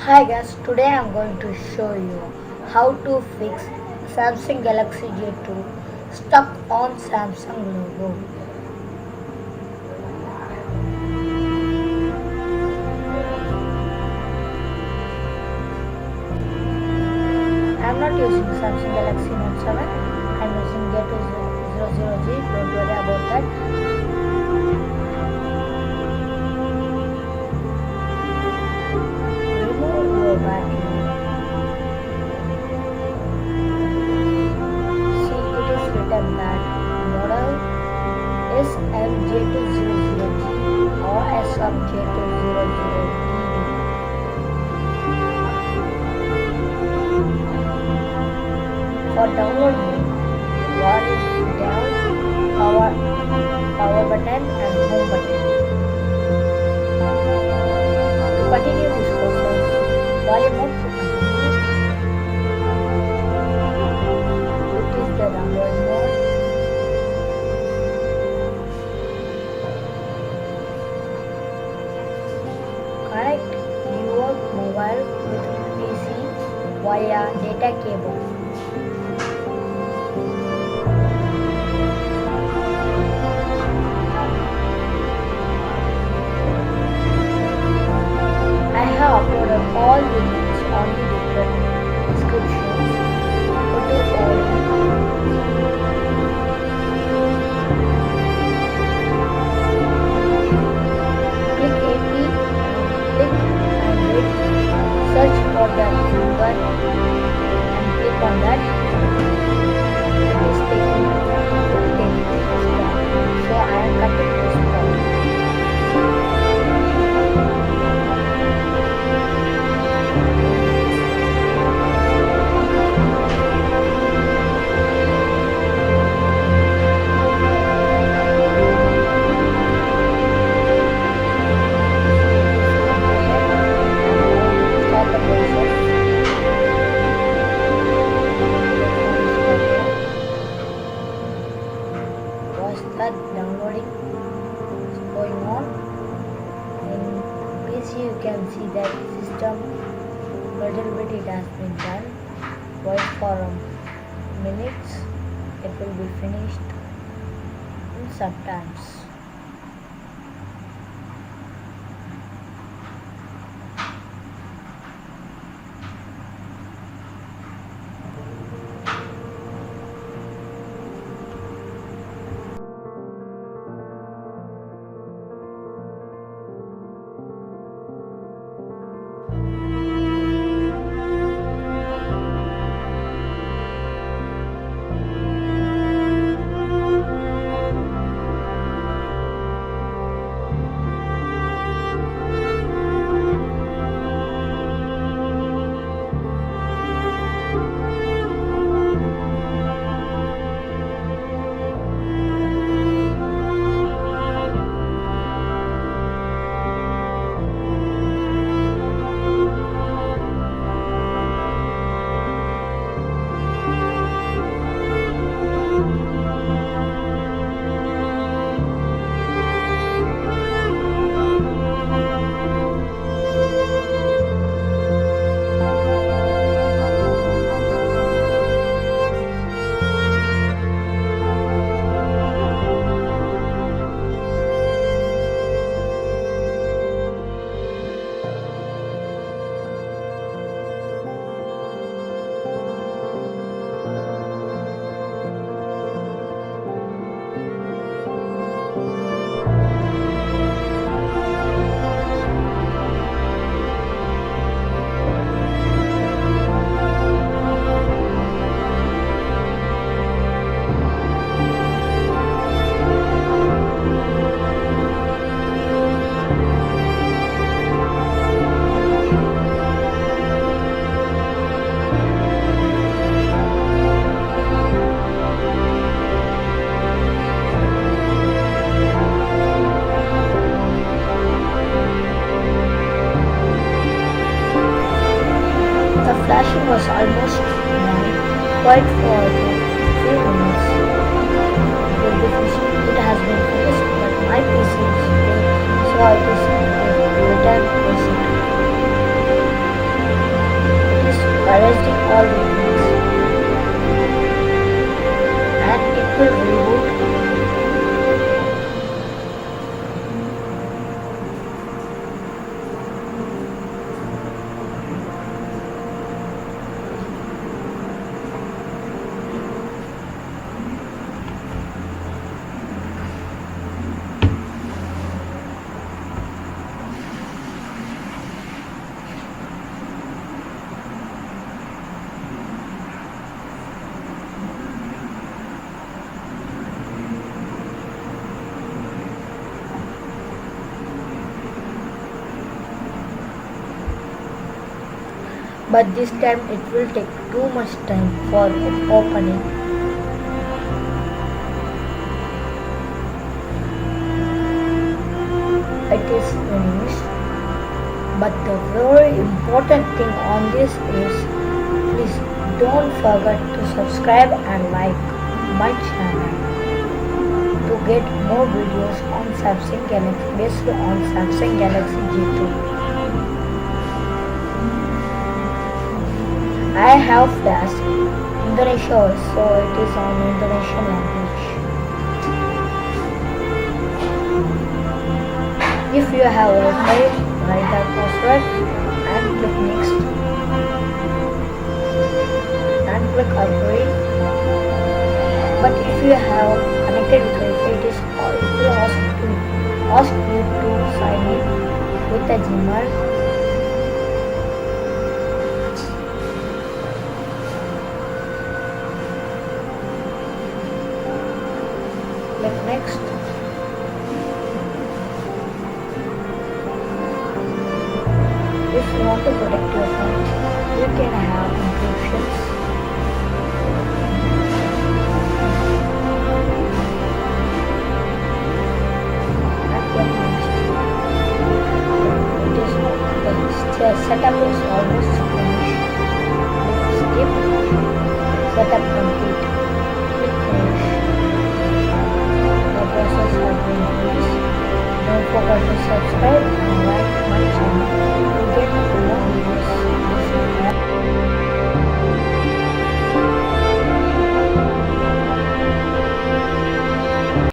Hi guys, today I'm going to show you how to fix Samsung Galaxy J2 stuck on Samsung logo. I'm not using Samsung Galaxy Note 7, I'm using J200G, don't worry about that. Remove your battery. See, it is written that model SM J200G or SM J200ED. For downloading, volume down, power button and home button. To continue this process, volume up to continue. It is the download mode. Connect your mobile with PC via data cable. I have uploaded all the links on the different descriptions. Go to all. Click AP, click and read. Search for the number and click on that. It is taking this one. So I am cutting this one. Start the process. Was that downloading is going on? In PC you can see that system little bit it has been done. Wait for minutes. It will be finished in sometimes. The flashing was almost done, quite for a few minutes. It will be finished. It has been finished, but my PC is still, so it is return receipt. will reboot. But this time it will take too much time for opening. It is finished. But the very important thing on this is please don't forget to subscribe and like my channel to get more videos on Samsung Galaxy based on Samsung Galaxy J2. I have flashed Indonesia, so it is on Indonesian language. If you have Wi-Fi, write the password and click next and click upgrade. But if you have connected with Wi-Fi, it will ask you to sign in with the Gmail. Click next. If you want to protect your phone, you can have encryptions. And click next. It is the setup is